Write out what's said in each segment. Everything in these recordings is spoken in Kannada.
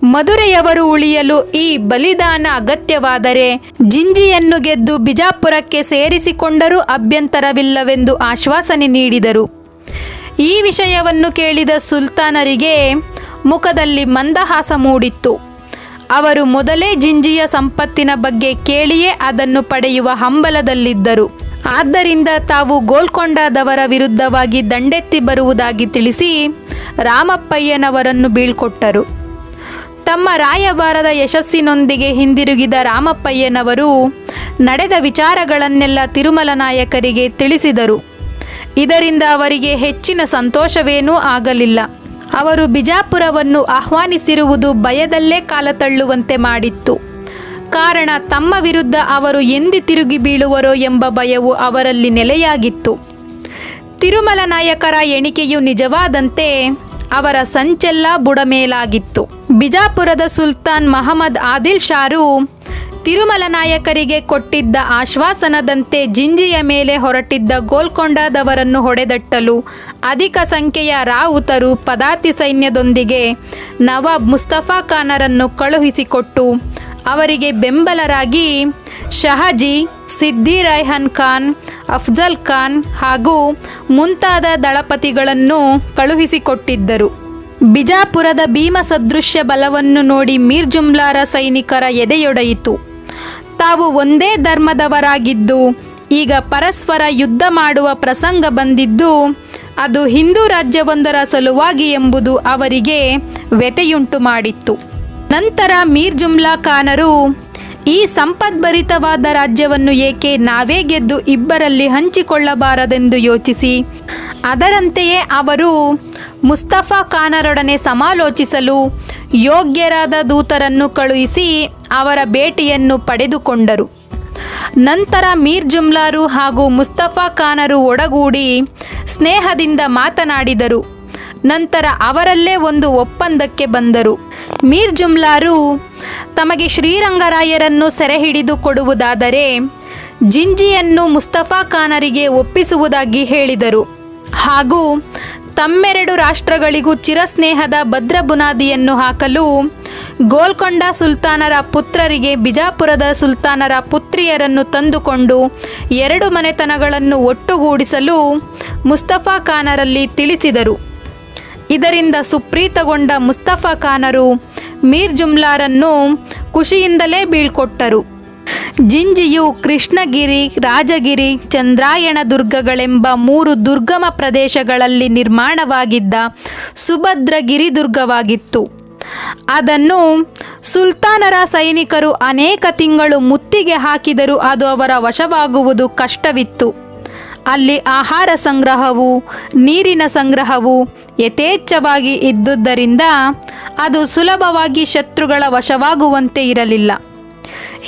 ಮಧುರೆಯವರು ಉಳಿಯಲು ಈ ಬಲಿದಾನ ಅಗತ್ಯವಾದರೆ ಜಿಂಜಿಯನ್ನು ಗೆದ್ದು ಬಿಜಾಪುರಕ್ಕೆ ಸೇರಿಸಿಕೊಂಡರೂ ಅಭ್ಯಂತರವಿಲ್ಲವೆಂದು ಆಶ್ವಾಸನೆ ನೀಡಿದರು. ಈ ವಿಷಯವನ್ನು ಕೇಳಿದ ಸುಲ್ತಾನರಿಗೆ ಮುಖದಲ್ಲಿ ಮಂದಹಾಸ ಮೂಡಿತ್ತು. ಅವರು ಮೊದಲೇ ಜಿಂಜಿಯ ಸಂಪತ್ತಿನ ಬಗ್ಗೆ ಕೇಳಿಯೇ ಅದನ್ನು ಪಡೆಯುವ ಹಂಬಲದಲ್ಲಿದ್ದರು. ಆದ್ದರಿಂದ ತಾವು ಗೋಲ್ಕೊಂಡದವರ ವಿರುದ್ಧವಾಗಿ ದಂಡೆತ್ತಿ ಬರುವುದಾಗಿ ತಿಳಿಸಿ ರಾಮಪ್ಪಯ್ಯನವರನ್ನು ಬೀಳ್ಕೊಟ್ಟರು. ತಮ್ಮ ರಾಯಭಾರದ ಯಶಸ್ಸಿನೊಂದಿಗೆ ಹಿಂದಿರುಗಿದ ರಾಮಪ್ಪಯ್ಯನವರು ನಡೆದ ವಿಚಾರಗಳನ್ನೆಲ್ಲ ತಿರುಮಲ ನಾಯಕರಿಗೆ ತಿಳಿಸಿದರು. ಇದರಿಂದ ಅವರಿಗೆ ಹೆಚ್ಚಿನ ಸಂತೋಷವೇನೂ ಆಗಲಿಲ್ಲ. ಅವರು ಬಿಜಾಪುರವನ್ನು ಆಹ್ವಾನಿಸಿರುವುದು ಭಯದಲ್ಲೇ ಕಾಲ ತಳ್ಳುವಂತೆ ಮಾಡಿತ್ತು. ಕಾರಣ ತಮ್ಮ ವಿರುದ್ಧ ಅವರು ಎಂದು ತಿರುಗಿ ಬೀಳುವರೋ ಎಂಬ ಭಯವು ಅವರಲ್ಲಿ ನೆಲೆಯಾಗಿತ್ತು. ತಿರುಮಲ ನಾಯಕರ ಎಣಿಕೆಯು ನಿಜವಾದಂತೆ ಅವರ ಸಂಚೆಲ್ಲ ಬುಡಮೇಲಾಗಿತ್ತು. ಬಿಜಾಪುರದ ಸುಲ್ತಾನ್ ಮಹಮ್ಮದ್ ಆದಿಲ್ ಶಾರು ತಿರುಮಲ ನಾಯಕರಿಗೆ ಕೊಟ್ಟಿದ್ದ ಆಶ್ವಾಸನದಂತೆ ಜಿಂಜಿಯ ಮೇಲೆ ಹೊರಟಿದ್ದ ಗೋಲ್ಕೊಂಡದವರನ್ನು ಹೊಡೆದಟ್ಟಲು ಅಧಿಕ ಸಂಖ್ಯೆಯ ರಾವುತರು ಪದಾತಿ ಸೈನ್ಯದೊಂದಿಗೆ ನವಾಬ್ ಮುಸ್ತಫಾ ಖಾನರನ್ನು ಕಳುಹಿಸಿಕೊಟ್ಟು ಅವರಿಗೆ ಬೆಂಬಲರಾಗಿ ಶಹಜಿ, ಸಿದ್ದಿ ರೈಹನ್ ಖಾನ್, ಅಫ್ಜಲ್ ಖಾನ್ ಹಾಗೂ ಮುಂತಾದ ದಳಪತಿಗಳನ್ನು ಕಳುಹಿಸಿಕೊಟ್ಟಿದ್ದರು. ಬಿಜಾಪುರದ ಭೀಮ ಸದೃಶ್ಯ ಬಲವನ್ನು ನೋಡಿ ಮೀರ್ ಜುಮ್ಲಾರ ಸೈನಿಕರ ಎದೆಯೊಡೆಯಿತು. ತಾವು ಒಂದೇ ಧರ್ಮದವರಾಗಿದ್ದು ಈಗ ಪರಸ್ಪರ ಯುದ್ಧ ಮಾಡುವ ಪ್ರಸಂಗ ಬಂದಿದ್ದು ಅದು ಹಿಂದೂ ರಾಜ್ಯವೊಂದರ ಸಲುವಾಗಿ ಎಂಬುದು ಅವರಿಗೆ ವ್ಯಥೆಯುಂಟು ಮಾಡಿತ್ತು. ನಂತರ ಮೀರ್ ಜುಮ್ಲಾ ಖಾನರು ಈ ಸಂಪದ್ಭರಿತವಾದ ರಾಜ್ಯವನ್ನು ಏಕೆ ನಾವೇ ಗೆದ್ದು ಇಬ್ಬರಲ್ಲಿ ಹಂಚಿಕೊಳ್ಳಬಾರದೆಂದು ಯೋಚಿಸಿ ಅದರಂತೆಯೇ ಅವರು ಮುಸ್ತಫಾ ಖಾನರೊಡನೆ ಸಮಾಲೋಚಿಸಲು ಯೋಗ್ಯರಾದ ದೂತರನ್ನು ಕಳುಹಿಸಿ ಅವರ ಭೇಟಿಯನ್ನು ಪಡೆದುಕೊಂಡರು. ನಂತರ ಮೀರ್ ಜುಮ್ಲಾರು ಹಾಗೂ ಮುಸ್ತಫಾ ಖಾನರು ಒಡಗೂಡಿ ಸ್ನೇಹದಿಂದ ಮಾತನಾಡಿದರು. ನಂತರ ಅವರಲ್ಲೇ ಒಂದು ಒಪ್ಪಂದಕ್ಕೆ ಬಂದರು. ಮೀರ್ ಜುಮ್ಲಾರು ತಮಗೆ ಶ್ರೀರಂಗರಾಯರನ್ನು ಸೆರೆ ಹಿಡಿದು ಕೊಡುವುದಾದರೆ ಜಿಂಜಿಯನ್ನು ಮುಸ್ತಫಾ ಖಾನರಿಗೆ ಒಪ್ಪಿಸುವುದಾಗಿ ಹೇಳಿದರು ಹಾಗೂ ತಮ್ಮೆರಡು ರಾಷ್ಟ್ರಗಳಿಗೂ ಚಿರಸ್ನೇಹದ ಭದ್ರ ಬುನಾದಿಯನ್ನು ಹಾಕಲು ಗೋಲ್ಕೊಂಡ ಸುಲ್ತಾನರ ಪುತ್ರರಿಗೆ ಬಿಜಾಪುರದ ಸುಲ್ತಾನರ ಪುತ್ರಿಯರನ್ನು ತಂದುಕೊಂಡು ಎರಡು ಮನೆತನಗಳನ್ನು ಒಟ್ಟುಗೂಡಿಸಲು ಮುಸ್ತಫಾ ಖಾನರಲ್ಲಿ ತಿಳಿಸಿದರು. ಇದರಿಂದ ಸುಪ್ರೀತಗೊಂಡ ಮುಸ್ತಫಾ ಖಾನರು ಮೀರ್ ಜುಮ್ಲಾರನ್ನು ಖುಷಿಯಿಂದಲೇ ಬೀಳ್ಕೊಟ್ಟರು. ಜಿಂಜಿಯು ಕೃಷ್ಣಗಿರಿ, ರಾಜಗಿರಿ, ಚಂದ್ರಾಯಣ ದುರ್ಗಗಳೆಂಬ 3 ದುರ್ಗಮ ಪ್ರದೇಶಗಳಲ್ಲಿ ನಿರ್ಮಾಣವಾಗಿದ್ದ ಸುಭದ್ರ ಗಿರಿದುರ್ಗವಾಗಿತ್ತು. ಅದನ್ನು ಸುಲ್ತಾನರ ಸೈನಿಕರು ಅನೇಕ ತಿಂಗಳು ಮುತ್ತಿಗೆ ಹಾಕಿದರೂ ಅದು ಅವರ ವಶವಾಗುವುದು ಕಷ್ಟವಿತ್ತು. ಅಲ್ಲಿ ಆಹಾರ ಸಂಗ್ರಹವು, ನೀರಿನ ಸಂಗ್ರಹವು ಯಥೇಚ್ಛವಾಗಿ ಇದ್ದುದರಿಂದ ಅದು ಸುಲಭವಾಗಿ ಶತ್ರುಗಳ ವಶವಾಗುವಂತೆ ಇರಲಿಲ್ಲ.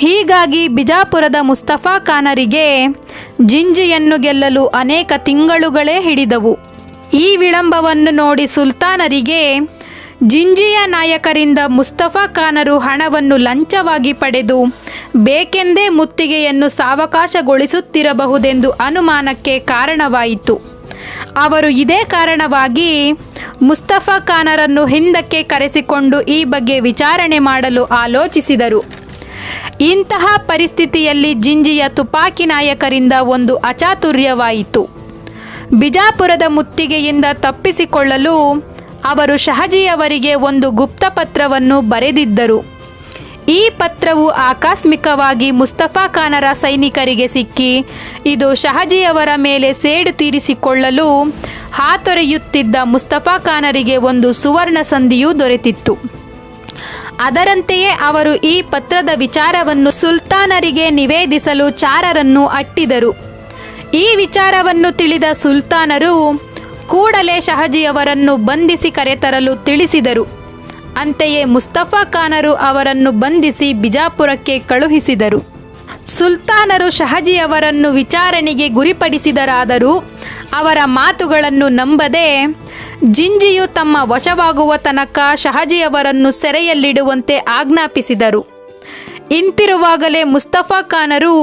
ಹೀಗಾಗಿ ಬಿಜಾಪುರದ ಮುಸ್ತಫಾ ಖಾನರಿಗೆ ಜಿಂಜಿಯನ್ನು ಗೆಲ್ಲಲು ಅನೇಕ ತಿಂಗಳುಗಳೇ ಹಿಡಿದವು. ಈ ವಿಳಂಬವನ್ನು ನೋಡಿ ಸುಲ್ತಾನರಿಗೆ ಜಿಂಜಿಯ ನಾಯಕರಿಂದ ಮುಸ್ತಫಾ ಖಾನರು ಹಣವನ್ನು ಲಂಚವಾಗಿ ಪಡೆದು ಬೇಕೆಂದೇ ಮುತ್ತಿಗೆಯನ್ನು ಸಾವಕಾಶಗೊಳಿಸುತ್ತಿರಬಹುದೆಂದು ಅನುಮಾನಕ್ಕೆ ಕಾರಣವಾಯಿತು. ಅವರು ಇದೇ ಕಾರಣವಾಗಿ ಮುಸ್ತಫಾ ಖಾನರನ್ನು ಹಿಂದಕ್ಕೆ ಕರೆಸಿಕೊಂಡು ಈ ಬಗ್ಗೆ ವಿಚಾರಣೆ ಮಾಡಲು ಆಲೋಚಿಸಿದರು. ಇಂತಹ ಪರಿಸ್ಥಿತಿಯಲ್ಲಿ ಜಿಂಜಿಯ ತುಪಾಕಿ ನಾಯಕರಿಂದ ಒಂದು ಅಚಾತುರ್ಯವಾಯಿತು. ಬಿಜಾಪುರದ ಮುತ್ತಿಗೆಯಿಂದ ತಪ್ಪಿಸಿಕೊಳ್ಳಲು ಅವರು ಶಹಜಿಯವರಿಗೆ ಒಂದು ಗುಪ್ತಪತ್ರವನ್ನು ಬರೆದಿದ್ದರು. ಈ ಪತ್ರವು ಆಕಸ್ಮಿಕವಾಗಿ ಮುಸ್ತಫಾ ಖಾನರ ಸೈನಿಕರಿಗೆ ಸಿಕ್ಕಿ ಇದು ಶಹಜಿಯವರ ಮೇಲೆ ಸೇಡು ತೀರಿಸಿಕೊಳ್ಳಲು ಹಾತೊರೆಯುತ್ತಿದ್ದ ಮುಸ್ತಫಾ ಖಾನರಿಗೆ ಒಂದು ಸುವರ್ಣ ಸಂಧಿಯೂ ದೊರೆತಿತ್ತು. ಅದರಂತೆಯೇ ಅವರು ಈ ಪತ್ರದ ವಿಚಾರವನ್ನು ಸುಲ್ತಾನರಿಗೆ ನಿವೇದಿಸಲು ಚಾರರನ್ನು ಅಟ್ಟಿದರು. ಈ ವಿಚಾರವನ್ನು ತಿಳಿದ ಸುಲ್ತಾನರು ಕೂಡಲೇ ಶಹಜಿಯವರನ್ನು ಬಂಧಿಸಿ ಕರೆತರಲು ತಿಳಿಸಿದರು. ಅಂತೆಯೇ ಮುಸ್ತಫಾ ಖಾನರು ಅವರನ್ನು ಬಂಧಿಸಿ ಬಿಜಾಪುರಕ್ಕೆ ಕಳುಹಿಸಿದರು. ಸುಲ್ತಾನರು ಶಹಜಿಯವರನ್ನು ವಿಚಾರಣೆಗೆ ಗುರಿಪಡಿಸಿದರಾದರೂ ಅವರ ಮಾತುಗಳನ್ನು ನಂಬದೆ ಜಿಂಜಿಯು ತಮ್ಮ ವಶವಾಗುವ ತನಕ ಶಹಜಿಯವರನ್ನು ಸೆರೆಯಲ್ಲಿಡುವಂತೆ ಆಜ್ಞಾಪಿಸಿದರು. ಇಂತಿರುವಾಗಲೇ ಮುಸ್ತಫಾ ಖಾನರು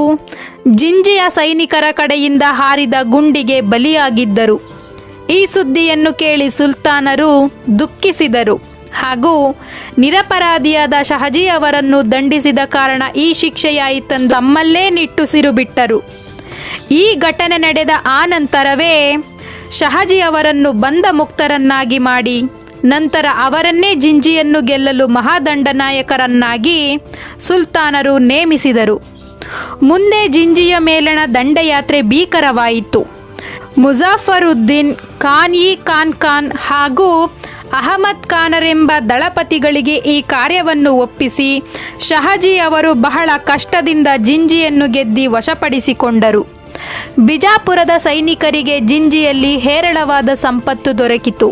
ಜಿಂಜಿಯ ಸೈನಿಕರ ಕಡೆಯಿಂದ ಹಾರಿದ ಗುಂಡಿಗೆ ಬಲಿಯಾಗಿದ್ದರು. ಈ ಸುದ್ದಿಯನ್ನು ಕೇಳಿ ಸುಲ್ತಾನರು ದುಃಖಿಸಿದರು. ಹಾಗೂ ನಿರಪರಾಧಿಯಾದ ಶಹಜಿ ಅವರನ್ನು ದಂಡಿಸಿದ ಕಾರಣ ಈ ಶಿಕ್ಷೆಯಾಯಿತೆಂದು ತಮ್ಮಲ್ಲೇ ನಿಟ್ಟುಸಿರು ಬಿಟ್ಟರು. ಈ ಘಟನೆ ನಡೆದ ಆನಂತರವೇ ಶಹಜಿ ಅವರನ್ನು ಬಂಧ ಮುಕ್ತರನ್ನಾಗಿ ಮಾಡಿ ನಂತರ ಅವರನ್ನೇ ಜಿಂಜಿಯನ್ನು ಗೆಲ್ಲಲು ಮಹಾದಂಡನಾಯಕರನ್ನಾಗಿ ಸುಲ್ತಾನರು ನೇಮಿಸಿದರು. ಮುಂದೆ ಜಿಂಜಿಯ ಮೇಲಣ ದಂಡಯಾತ್ರೆ ಭೀಕರವಾಯಿತು. ಮುಜಾಫರುದ್ದೀನ್ ಖಾನ್ ಹಾಗೂ ಅಹಮದ್ ಖಾನರೆಂಬ ದಳಪತಿಗಳಿಗೆ ಈ ಕಾರ್ಯವನ್ನು ಒಪ್ಪಿಸಿ ಶಹಜಿ ಅವರು ಬಹಳ ಕಷ್ಟದಿಂದ ಜಿಂಜಿಯನ್ನು ಗೆದ್ದಿ ವಶಪಡಿಸಿಕೊಂಡರು. ಬಿಜಾಪುರದ ಸೈನಿಕರಿಗೆ ಜಿಂಜಿಯಲ್ಲಿ ಹೇರಳವಾದ ಸಂಪತ್ತು ದೊರಕಿತು.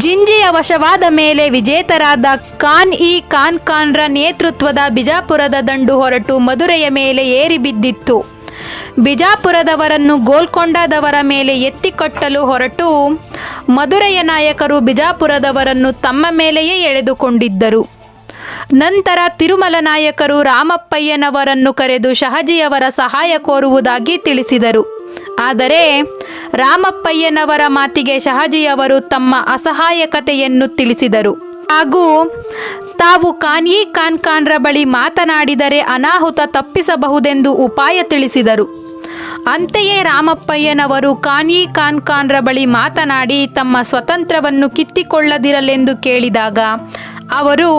ಜಿಂಜಿಯ ವಶವಾದ ಮೇಲೆ ವಿಜೇತರಾದ ಖಾನ್ರ ನೇತೃತ್ವದ ಬಿಜಾಪುರದ ದಂಡು ಹೊರಟು ಮಧುರೆಯ ಮೇಲೆ ಏರಿ ಬಿದ್ದಿತ್ತು. ಬಿಜಾಪುರದವರನ್ನು ಗೋಲ್ಕೊಂಡದವರ ಮೇಲೆ ಎತ್ತಿಕಟ್ಟಲು ಹೊರಟು ಮಧುರೆಯ ನಾಯಕರು ಬಿಜಾಪುರದವರನ್ನು ತಮ್ಮ ಮೇಲೆಯೇ ಎಳೆದುಕೊಂಡಿದ್ದರು. ನಂತರ ತಿರುಮಲ ನಾಯಕರು ರಾಮಪ್ಪಯ್ಯನವರನ್ನು ಕರೆದು ಶಹಜಿಯವರ ಸಹಾಯ ಕೋರುವುದಾಗಿ ತಿಳಿಸಿದರು. ಆದರೆ ರಾಮಪ್ಪಯ್ಯನವರ ಮಾತಿಗೆ ಶಹಜಿಯವರು ತಮ್ಮ ಅಸಹಾಯಕತೆಯನ್ನು ತಿಳಿಸಿದರು ಹಾಗೂ ತಾವು ಖಾನ್ರ ಬಳಿ ಮಾತನಾಡಿದರೆ ಅನಾಹುತ ತಪ್ಪಿಸಬಹುದೆಂದು ಉಪಾಯ ತಿಳಿಸಿದರು. ಅಂತೆಯೇ ರಾಮಪ್ಪಯ್ಯನವರು ಖಾನ್ರ ಬಳಿ ಮಾತನಾಡಿ ತಮ್ಮ ಸ್ವತಂತ್ರವನ್ನು ಕಿತ್ತಿಕೊಳ್ಳದಿರಲೆಂದು ಕೇಳಿದಾಗ ಅವರು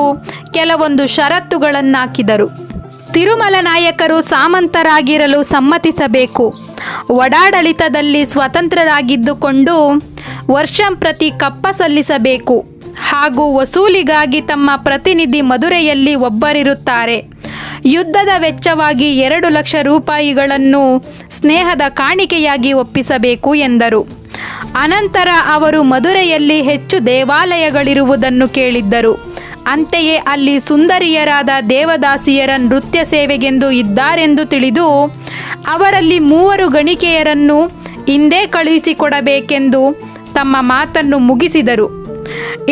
ಕೆಲವೊಂದು ಷರತ್ತುಗಳನ್ನಾಕಿದರು. ತಿರುಮಲ ನಾಯಕರು ಸಾಮಂತರಾಗಿರಲು ಸಮ್ಮತಿಸಬೇಕು, ಒಡಾಡಳಿತದಲ್ಲಿ ಸ್ವತಂತ್ರರಾಗಿದ್ದುಕೊಂಡು ವರ್ಷಂಪ್ರತಿ ಕಪ್ಪ ಸಲ್ಲಿಸಬೇಕು ಹಾಗೂ ವಸೂಲಿಗಾಗಿ ತಮ್ಮ ಪ್ರತಿನಿಧಿ ಮಧುರೆಯಲ್ಲಿ ಒಬ್ಬರಿರುತ್ತಾರೆ. ಯುದ್ಧದ ವೆಚ್ಚವಾಗಿ 2 ಲಕ್ಷ ರೂಪಾಯಿಗಳನ್ನು ಸ್ನೇಹದ ಕಾಣಿಕೆಯಾಗಿ ಒಪ್ಪಿಸಬೇಕು ಎಂದರು. ಅನಂತರ ಅವರು ಮಧುರೆಯಲ್ಲಿ ಹೆಚ್ಚು ದೇವಾಲಯಗಳಿರುವುದನ್ನು ಕೇಳಿದ್ದರು. ಅಂತೆಯೇ ಅಲ್ಲಿ ಸುಂದರಿಯರಾದ ದೇವದಾಸಿಯರ ನೃತ್ಯ ಸೇವೆಗೆಂದು ಇದ್ದಾರೆಂದು ತಿಳಿದು ಅವರಲ್ಲಿ 3 ಗಣಿಕೆಯರನ್ನು ಹಿಂದೆ ಕಳುಹಿಸಿಕೊಡಬೇಕೆಂದು ತಮ್ಮ ಮಾತನ್ನು ಮುಗಿಸಿದರು.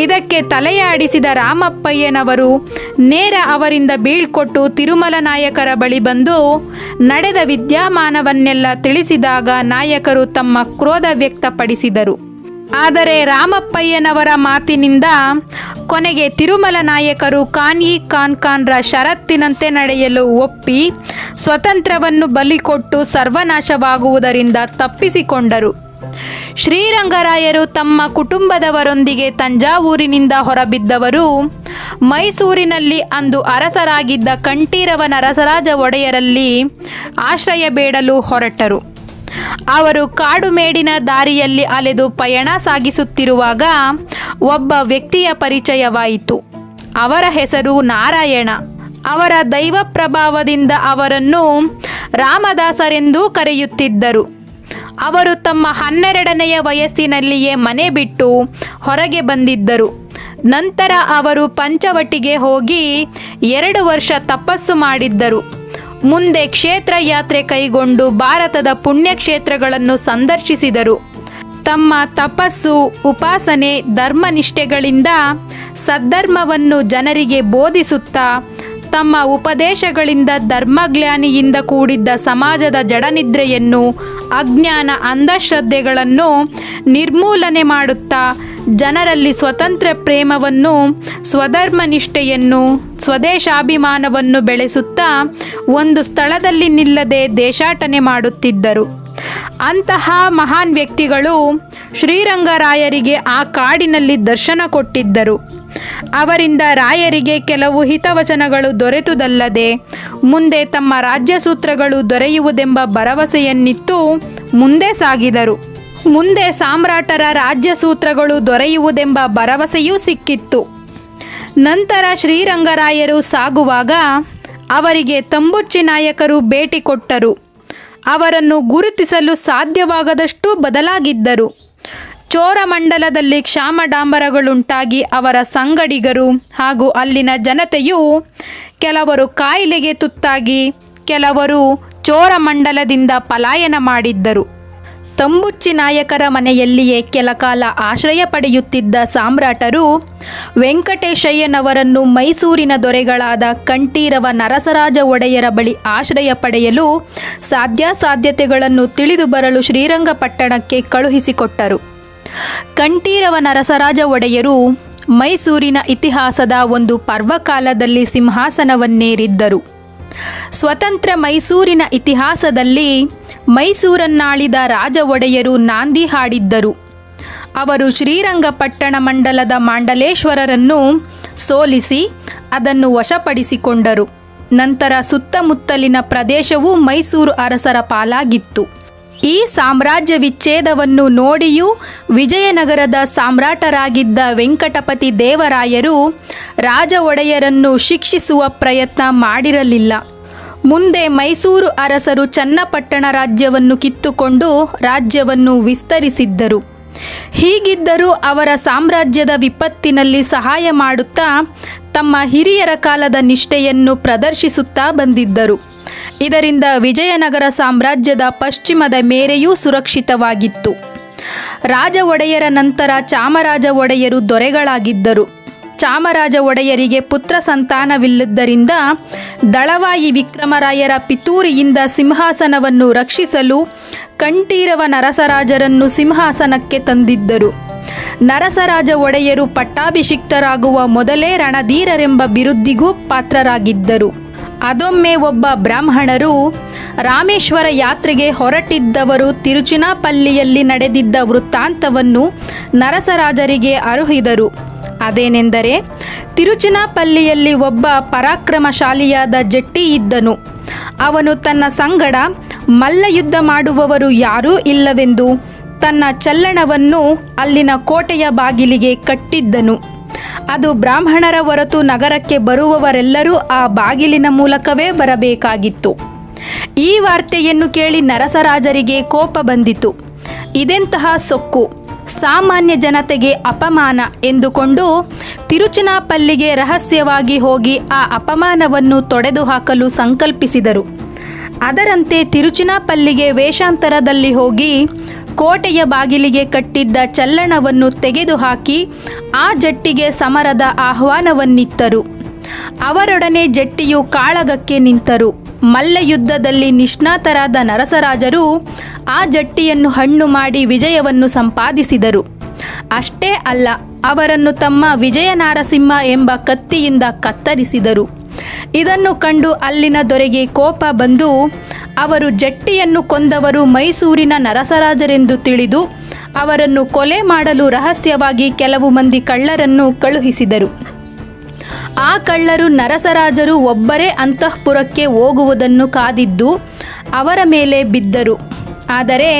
ಇದಕ್ಕೆ ತಲೆಯಾಡಿಸಿದ ರಾಮಪ್ಪಯ್ಯನವರು ನೇರ ಅವರಿಂದ ಬೀಳ್ಕೊಟ್ಟು ತಿರುಮಲ ನಾಯಕರ ಬಳಿ ಬಂದು ನಡೆದ ವಿದ್ಯಮಾನವನ್ನೆಲ್ಲ ತಿಳಿಸಿದಾಗ ನಾಯಕರು ತಮ್ಮ ಕ್ರೋಧ ವ್ಯಕ್ತಪಡಿಸಿದರು. ಆದರೆ ರಾಮಪ್ಪಯ್ಯನವರ ಮಾತಿನಿಂದ ಕೊನೆಗೆ ತಿರುಮಲ ನಾಯಕರು ಖಾನ್ರ ಷರತ್ತಿನಂತೆ ನಡೆಯಲು ಒಪ್ಪಿ ಸ್ವತಂತ್ರವನ್ನು ಬಲಿಕೊಟ್ಟು ಸರ್ವನಾಶವಾಗುವುದರಿಂದ ತಪ್ಪಿಸಿಕೊಂಡರು. ಶ್ರೀರಂಗರಾಯರು ತಮ್ಮ ಕುಟುಂಬದವರೊಂದಿಗೆ ತಂಜಾವೂರಿನಿಂದ ಹೊರಬಿದ್ದವರು ಮೈಸೂರಿನಲ್ಲಿ ಅಂದು ಅರಸರಾಗಿದ್ದ ಕಂಠೀರವ ನರಸರಾಜ ಒಡೆಯರಲ್ಲಿ ಆಶ್ರಯ ಬೇಡಲು ಹೊರಟರು. ಅವರು ಕಾಡುಮೇಡಿನ ದಾರಿಯಲ್ಲಿ ಅಲೆದು ಪಯಣ ಸಾಗಿಸುತ್ತಿರುವಾಗ ಒಬ್ಬ ವ್ಯಕ್ತಿಯ ಪರಿಚಯವಾಯಿತು. ಅವರ ಹೆಸರು ನಾರಾಯಣ. ಅವರ ದೈವ ಪ್ರಭಾವದಿಂದ ಅವರನ್ನು ರಾಮದಾಸರೆಂದೂ ಕರೆಯುತ್ತಿದ್ದರು. ಅವರು ತಮ್ಮ 12ನೆಯ ವಯಸ್ಸಿನಲ್ಲಿಯೇ ಮನೆ ಬಿಟ್ಟು ಹೊರಗೆ ಬಂದಿದ್ದರು. ನಂತರ ಅವರು ಪಂಚವಟಿಗೆ ಹೋಗಿ 2 ವರ್ಷ ತಪಸ್ಸು ಮಾಡಿದ್ದರು. ಮುಂದೆ ಕ್ಷೇತ್ರ ಯಾತ್ರೆ ಕೈಗೊಂಡು ಭಾರತದ ಪುಣ್ಯಕ್ಷೇತ್ರಗಳನ್ನು ಸಂದರ್ಶಿಸಿದರು. ತಮ್ಮ ತಪಸ್ಸು, ಉಪಾಸನೆ, ಧರ್ಮನಿಷ್ಠೆಗಳಿಂದ ಸದ್ಧರ್ಮವನ್ನು ಜನರಿಗೆ ಬೋಧಿಸುತ್ತಾ ತಮ್ಮ ಉಪದೇಶಗಳಿಂದ ಧರ್ಮಗ್ಲಾನಿಯಿಂದ ಕೂಡಿದ್ದ ಸಮಾಜದ ಜಡನಿದ್ರೆಯನ್ನು, ಅಜ್ಞಾನ, ಅಂಧಶ್ರದ್ಧೆಗಳನ್ನು ನಿರ್ಮೂಲನೆ ಮಾಡುತ್ತಾ ಜನರಲ್ಲಿ ಸ್ವತಂತ್ರ ಪ್ರೇಮವನ್ನು, ಸ್ವಧರ್ಮನಿಷ್ಠೆಯನ್ನು, ಸ್ವದೇಶಾಭಿಮಾನವನ್ನು ಬೆಳೆಸುತ್ತಾ ಒಂದು ಸ್ಥಳದಲ್ಲಿ ನಿಲ್ಲದೆ ದೇಶಾಟನೆ ಮಾಡುತ್ತಿದ್ದರು. ಅಂತಹ ಮಹಾನ್ ವ್ಯಕ್ತಿಗಳು ಶ್ರೀರಂಗರಾಯರಿಗೆ ಆ ಕಾಡಿನಲ್ಲಿ ದರ್ಶನ ಕೊಟ್ಟಿದ್ದರು. ಅವರಿಂದ ರಾಯರಿಗೆ ಕೆಲವು ಹಿತವಚನಗಳು ದೊರೆತುದಲ್ಲದೆ ಮುಂದೆ ತಮ್ಮ ರಾಜ್ಯ ಸೂತ್ರಗಳು ದೊರೆಯುವುದೆಂಬ ಭರವಸೆಯನ್ನಿತ್ತು ಮುಂದೆ ಸಾಗಿದರು. ಮುಂದೆ ಸಾಮ್ರಾಟರ ರಾಜ್ಯ ಸೂತ್ರಗಳು ದೊರೆಯುವುದೆಂಬ ಭರವಸೆಯೂ ಸಿಕ್ಕಿತ್ತು. ನಂತರ ಶ್ರೀರಂಗರಾಯರು ಸಾಗುವಾಗ ಅವರಿಗೆ ತಂಬುಚ್ಚಿ ನಾಯಕರು ಭೇಟಿ ಕೊಟ್ಟರು. ಅವರನ್ನು ಗುರುತಿಸಲು ಸಾಧ್ಯವಾಗದಷ್ಟು ಬದಲಾಗಿದ್ದರು. ಚೋರಮಂಡಲದಲ್ಲಿ ಕ್ಷಾಮಡಾಂಬರಗಳುಂಟಾಗಿ ಅವರ ಸಂಗಡಿಗರು ಹಾಗೂ ಅಲ್ಲಿನ ಜನತೆಯು ಕೆಲವರು ಕಾಯಿಲೆಗೆ ತುತ್ತಾಗಿ ಕೆಲವರು ಚೋರಮಂಡಲದಿಂದ ಪಲಾಯನ ಮಾಡಿದ್ದರು. ತಂಬುಚ್ಚಿ ನಾಯಕರ ಮನೆಯಲ್ಲಿಯೇ ಕೆಲಕಾಲ ಆಶ್ರಯ ಪಡೆಯುತ್ತಿದ್ದ ಸಾಮ್ರಾಟರು ವೆಂಕಟೇಶಯ್ಯನವರನ್ನು ಮೈಸೂರಿನ ದೊರೆಗಳಾದ ಕಂಠೀರವ ನರಸರಾಜ ಒಡೆಯರ ಬಳಿ ಆಶ್ರಯ ಪಡೆಯಲು ಸಾಧ್ಯಾಸಾಧ್ಯತೆಗಳನ್ನು ತಿಳಿದು ಬರಲು ಶ್ರೀರಂಗಪಟ್ಟಣಕ್ಕೆ ಕಳುಹಿಸಿಕೊಟ್ಟರು. ಕಂಠೀರವ ನರಸರಾಜ ಒಡೆಯರು ಮೈಸೂರಿನ ಇತಿಹಾಸದ ಒಂದು ಪರ್ವಕಾಲದಲ್ಲಿ ಸಿಂಹಾಸನವನ್ನೇರಿದ್ದರು. ಸ್ವತಂತ್ರ ಮೈಸೂರಿನ ಇತಿಹಾಸದಲ್ಲಿ ಮೈಸೂರನ್ನಾಳಿದ ರಾಜ ಒಡೆಯರು ನಾಂದಿ ಹಾಡಿದ್ದರು. ಅವರು ಶ್ರೀರಂಗಪಟ್ಟಣ ಮಂಡಲದ ಮಾಂಡಲೇಶ್ವರರನ್ನು ಸೋಲಿಸಿ ಅದನ್ನು ವಶಪಡಿಸಿಕೊಂಡರು. ನಂತರ ಸುತ್ತಮುತ್ತಲಿನ ಪ್ರದೇಶವೂ ಮೈಸೂರು ಅರಸರ ಪಾಲಾಗಿತ್ತು. ಈ ಸಾಮ್ರಾಜ್ಯ ವಿಚ್ಛೇದವನ್ನು ನೋಡಿಯೂ ವಿಜಯನಗರದ ಸಾಮ್ರಾಟರಾಗಿದ್ದ ವೆಂಕಟಪತಿ ದೇವರಾಯರು ರಾಜ ಒಡೆಯರನ್ನು ಶಿಕ್ಷಿಸುವ ಪ್ರಯತ್ನ ಮಾಡಿರಲಿಲ್ಲ. ಮುಂದೆ ಮೈಸೂರು ಅರಸರು ಚನ್ನಪಟ್ಟಣ ರಾಜ್ಯವನ್ನು ಕಿತ್ತುಕೊಂಡು ರಾಜ್ಯವನ್ನು ವಿಸ್ತರಿಸಿದ್ದರು. ಹೀಗಿದ್ದರೂ ಅವರ ಸಾಮ್ರಾಜ್ಯದ ವಿಪತ್ತಿನಲ್ಲಿ ಸಹಾಯ ಮಾಡುತ್ತಾ ತಮ್ಮ ಹಿರಿಯರ ಕಾಲದ ನಿಷ್ಠೆಯನ್ನು ಪ್ರದರ್ಶಿಸುತ್ತಾ ಬಂದಿದ್ದರು. ಇದರಿಂದ ವಿಜಯನಗರ ಸಾಮ್ರಾಜ್ಯದ ಪಶ್ಚಿಮದ ಮೇರೆಯೂ ಸುರಕ್ಷಿತವಾಗಿತ್ತು. ರಾಜ ಒಡೆಯರ ನಂತರ ಚಾಮರಾಜ ಒಡೆಯರು ದೊರೆಗಳಾಗಿದ್ದರು. ಚಾಮರಾಜ ಒಡೆಯರಿಗೆ ಪುತ್ರ ಸಂತಾನವಿಲ್ಲದ್ದರಿಂದ ದಳವಾಯಿ ವಿಕ್ರಮರಾಯರ ಪಿತೂರಿಯಿಂದ ಸಿಂಹಾಸನವನ್ನು ರಕ್ಷಿಸಲು ಕಂಠೀರವ ನರಸರಾಜರನ್ನು ಸಿಂಹಾಸನಕ್ಕೆ ತಂದಿದ್ದರು. ನರಸರಾಜ ಒಡೆಯರು ಪಟ್ಟಾಭಿಷಿಕ್ತರಾಗುವ ಮೊದಲೇ ರಣಧೀರರೆಂಬ ಬಿರುದಿಗೂ ಪಾತ್ರರಾಗಿದ್ದರು. ಅದೊಮ್ಮೆ ಒಬ್ಬ ಬ್ರಾಹ್ಮಣರು ರಾಮೇಶ್ವರ ಯಾತ್ರೆಗೆ ಹೊರಟಿದ್ದವರು ತಿರುಚಿನಾಪಲ್ಲಿಯಲ್ಲಿ ನಡೆದಿದ್ದ ವೃತ್ತಾಂತವನ್ನು ನರಸರಾಜರಿಗೆ ಅರುಹಿದರು. ಅದೇನೆಂದರೆ, ತಿರುಚಿನಾಪಲ್ಲಿಯಲ್ಲಿ ಒಬ್ಬ ಪರಾಕ್ರಮಶಾಲಿಯಾದ ಜಟ್ಟಿ ಇದ್ದನು. ಅವನು ತನ್ನ ಸಂಗಡ ಮಲ್ಲಯುದ್ಧ ಮಾಡುವವರು ಯಾರೂ ಇಲ್ಲವೆಂದು ತನ್ನ ಚಲ್ಲಣವನ್ನು ಅಲ್ಲಿನ ಕೋಟೆಯ ಬಾಗಿಲಿಗೆ ಕಟ್ಟಿದ್ದನು. ಅದು ಬ್ರಾಹ್ಮಣರ ಹೊರತು ನಗರಕ್ಕೆ ಬರುವವರೆಲ್ಲರೂ ಆ ಬಾಗಿಲಿನ ಮೂಲಕವೇ ಬರಬೇಕಾಗಿತ್ತು. ಈ ವಾರ್ತೆಯನ್ನು ಕೇಳಿ ನರಸರಾಜರಿಗೆ ಕೋಪ ಬಂದಿತು. ಇದೆಂತಹ ಸೊಕ್ಕು, ಸಾಮಾನ್ಯ ಜನತೆಗೆ ಅಪಮಾನ ಎಂದುಕೊಂಡು ತಿರುಚಿನಾಪಲ್ಲಿಗೆ ರಹಸ್ಯವಾಗಿ ಹೋಗಿ ಆ ಅಪಮಾನವನ್ನು ತೊಡೆದು ಹಾಕಲು ಸಂಕಲ್ಪಿಸಿದರು. ಅದರಂತೆ ತಿರುಚಿನಾಪಲ್ಲಿಗೆ ವೇಷಾಂತರದಲ್ಲಿ ಹೋಗಿ ಕೋಟೆಯ ಬಾಗಿಲಿಗೆ ಕಟ್ಟಿದ್ದ ಚಲ್ಲಣವನ್ನು ತೆಗೆದುಹಾಕಿ ಆ ಜಟ್ಟಿಗೆ ಸಮರದ ಆಹ್ವಾನವನ್ನಿತ್ತರು. ಅವರೊಡನೆ ಜಟ್ಟಿಯು ಕಾಳಗಕ್ಕೆ ನಿಂತರು. ಮಲ್ಲಯುದ್ಧದಲ್ಲಿ ನಿಷ್ಣಾತರಾದ ನರಸರಾಜರು ಆ ಜಟ್ಟಿಯನ್ನು ಹಣ್ಣು ಮಾಡಿ ವಿಜಯವನ್ನು ಸಂಪಾದಿಸಿದರು. ಅಷ್ಟೇ ಅಲ್ಲ, ಅವರನ್ನು ತಮ್ಮ ವಿಜಯನಾರಸಿಂಹ ಎಂಬ ಕತ್ತಿಯಿಂದ ಕತ್ತರಿಸಿದರು. ಇದನ್ನು ಕಂಡು ಅಲ್ಲಿನ ದೊರೆಗೆ ಕೋಪ ಬಂದು ಅವರು ಜಟ್ಟಿಯನ್ನು ಕೊಂದವರು ಮೈಸೂರಿನ ನರಸರಾಜರೆಂದು ತಿಳಿದು ಅವರನ್ನು ಕೊಲೆ ಮಾಡಲು ರಹಸ್ಯವಾಗಿ ಕೆಲವು ಮಂದಿ ಕಳ್ಳರನ್ನು ಕಳುಹಿಸಿದರು. ಆ ಕಳ್ಳರು ನರಸರಾಜರು ಒಬ್ಬರೇ ಅಂತಃಪುರಕ್ಕೆ ಹೋಗುವುದನ್ನು ಕಾದಿದ್ದು ಅವರ ಮೇಲೆ ಬಿದ್ದರು. ಆದರೆ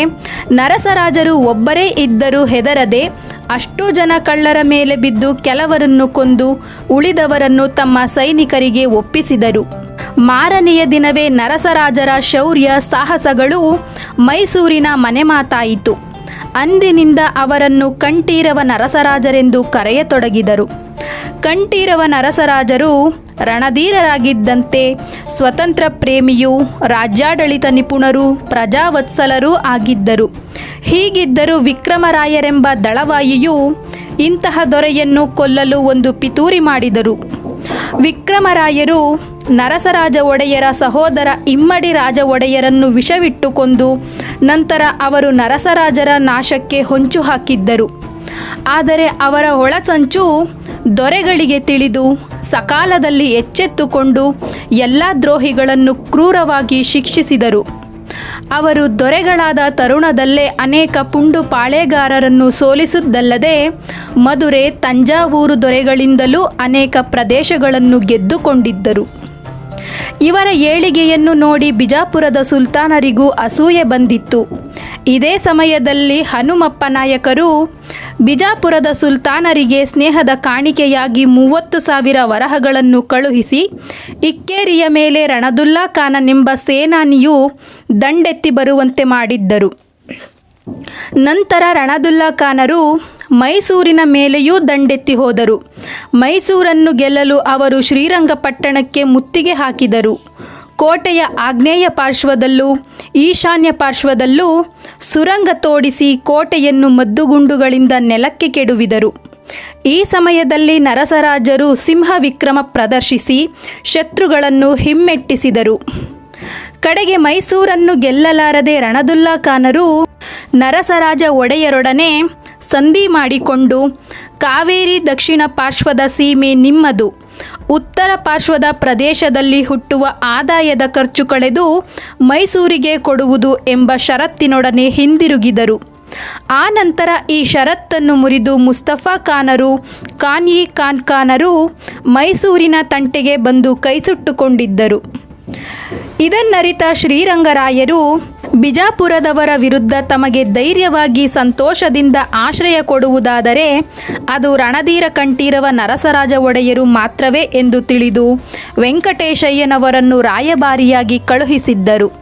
ನರಸರಾಜರು ಒಬ್ಬರೇ ಇದ್ದರೂ ಹೆದರದೆ ಅಷ್ಟೂ ಜನ ಕಳ್ಳರ ಮೇಲೆ ಬಿದ್ದು ಕೆಲವರನ್ನು ಕೊಂದು ಉಳಿದವರನ್ನು ತಮ್ಮ ಸೈನಿಕರಿಗೆ ಒಪ್ಪಿಸಿದರು. ಮಾರನೆಯ ದಿನವೇ ನರಸರಾಜರ ಶೌರ್ಯ ಸಾಹಸಗಳು ಮೈಸೂರಿನ ಮನೆಮಾತಾಯಿತು. ಅಂದಿನಿಂದ ಅವರನ್ನು ಕಂಠೀರವ ನರಸರಾಜರೆಂದು ಕರೆಯತೊಡಗಿದರು. ಕಂಠೀರವ ನರಸರಾಜರು ರಣಧೀರರಾಗಿದ್ದಂತೆ ಸ್ವತಂತ್ರ ಪ್ರೇಮಿಯೂ ರಾಜ್ಯಾಡಳಿತ ನಿಪುಣರೂ ಪ್ರಜಾವತ್ಸಲರೂ ಆಗಿದ್ದರು. ಹೀಗಿದ್ದರೂ ವಿಕ್ರಮರಾಯರೆಂಬ ದಳವಾಯಿಯು ಇಂತಹ ದೊರೆಯನ್ನು ಕೊಲ್ಲಲು ಒಂದು ಪಿತೂರಿ ಮಾಡಿದರು. ವಿಕ್ರಮರಾಯರು ನರಸರಾಜ ಒಡೆಯರ ಸಹೋದರ ಇಮ್ಮಡಿ ರಾಜ ಒಡೆಯರನ್ನು ವಿಷವಿಟ್ಟು ಕೊಂದು ನಂತರ ಅವರು ನರಸರಾಜರ ನಾಶಕ್ಕೆ ಹೊಂಚು ಹಾಕಿದ್ದರು. ಆದರೆ ಅವರ ಒಳಸಂಚು ದೊರೆಗಳಿಗೆ ತಿಳಿದು ಸಕಾಲದಲ್ಲಿ ಎಚ್ಚೆತ್ತುಕೊಂಡು ಎಲ್ಲ ದ್ರೋಹಿಗಳನ್ನು ಕ್ರೂರವಾಗಿ ಶಿಕ್ಷಿಸಿದರು. ಅವರು ದೊರೆಗಳಾದ ತರುಣದಲ್ಲೇ ಅನೇಕ ಪುಂಡು ಪಾಳೆಗಾರರನ್ನು ಸೋಲಿಸುವುದಲ್ಲದೆ ಮಧುರೆ, ತಂಜಾವೂರು ದೊರೆಗಳಿಂದಲೂ ಅನೇಕ ಪ್ರದೇಶಗಳನ್ನು ಗೆದ್ದುಕೊಂಡಿದ್ದರು. ಇವರ ಏಳಿಗೆಯನ್ನು ನೋಡಿ ಬಿಜಾಪುರದ ಸುಲ್ತಾನರಿಗೂ ಅಸೂಯೆ ಬಂದಿತ್ತು. ಇದೇ ಸಮಯದಲ್ಲಿ ಹನುಮಪ್ಪ ನಾಯಕರು ಬಿಜಾಪುರದ ಸುಲ್ತಾನರಿಗೆ ಸ್ನೇಹದ ಕಾಣಿಕೆಯಾಗಿ 30,000 ವರಹಗಳನ್ನು ಕಳುಹಿಸಿ ಇಕ್ಕೇರಿಯ ಮೇಲೆ ರಣದುಲ್ಲಾ ಖಾನನೆಂಬ ಸೇನಾನಿಯು ದಂಡೆತ್ತಿ ಬರುವಂತೆ ಮಾಡಿದ್ದರು. ನಂತರ ರಣದುಲ್ಲಾ ಖಾನರು ಮೈಸೂರಿನ ಮೇಲೆಯೂ ದಂಡೆತ್ತಿ ಹೋದರು. ಮೈಸೂರನ್ನು ಗೆಲ್ಲಲು ಅವರು ಶ್ರೀರಂಗಪಟ್ಟಣಕ್ಕೆ ಮುತ್ತಿಗೆ ಹಾಕಿದರು. ಕೋಟೆಯ ಆಗ್ನೇಯ ಪಾರ್ಶ್ವದಲ್ಲೂ ಈಶಾನ್ಯ ಪಾರ್ಶ್ವದಲ್ಲೂ ಸುರಂಗ ತೋಡಿಸಿ ಕೋಟೆಯನ್ನು ಮದ್ದುಗುಂಡುಗಳಿಂದ ನೆಲಕ್ಕೆ ಕೆಡವಿದರು. ಈ ಸಮಯದಲ್ಲಿ ನರಸರಾಜರು ಸಿಂಹ ವಿಕ್ರಮ ಪ್ರದರ್ಶಿಸಿ ಶತ್ರುಗಳನ್ನು ಹಿಮ್ಮೆಟ್ಟಿಸಿದರು. ಕಡೆಗೆ ಮೈಸೂರನ್ನು ಗೆಲ್ಲಲಾರದೆ ರಣದುಲ್ಲಾ ಖಾನರು ನರಸರಾಜ ಒಡೆಯರೊಡನೆ ಸಂಧಿ ಮಾಡಿಕೊಂಡು ಕಾವೇರಿ ದಕ್ಷಿಣ ಪಾರ್ಶ್ವದ ಸೀಮೆ ನಿಮ್ಮದು. ಉತ್ತರ ಪಾರ್ಶ್ವದ ಪ್ರದೇಶದಲ್ಲಿ ಹುಟ್ಟುವ ಆದಾಯದ ಖರ್ಚು ಕಳೆದು ಮೈಸೂರಿಗೆ ಕೊಡುವುದು ಎಂಬ ಷರತ್ತಿನೊಡನೆ ಹಿಂದಿರುಗಿದರು. ಆ ನಂತರ ಈ ಷರತ್ತನ್ನು ಮುರಿದು ಮುಸ್ತಫಾ ಖಾನರು, ಕಾನ್ಯಿ ಖಾನರು ಮೈಸೂರಿನ ತಂಟೆಗೆ ಬಂದು ಕೈಸುಟ್ಟುಕೊಂಡಿದ್ದರು. ಇದನ್ನರಿತ ಶ್ರೀರಂಗರಾಯರು ಬಿಜಾಪುರದವರ ವಿರುದ್ಧ ತಮಗೆ ಧೈರ್ಯವಾಗಿ ಸಂತೋಷದಿಂದ ಆಶ್ರಯ ಕೊಡುವುದಾದರೆ ಅದು ರಣಧೀರ ಕಂಠೀರವ ನರಸರಾಜ ಒಡೆಯರು ಮಾತ್ರವೇ ಎಂದು ತಿಳಿದು ವೆಂಕಟೇಶಯ್ಯನವರನ್ನು ರಾಯಭಾರಿಯಾಗಿ ಕಳುಹಿಸಿದ್ದರು.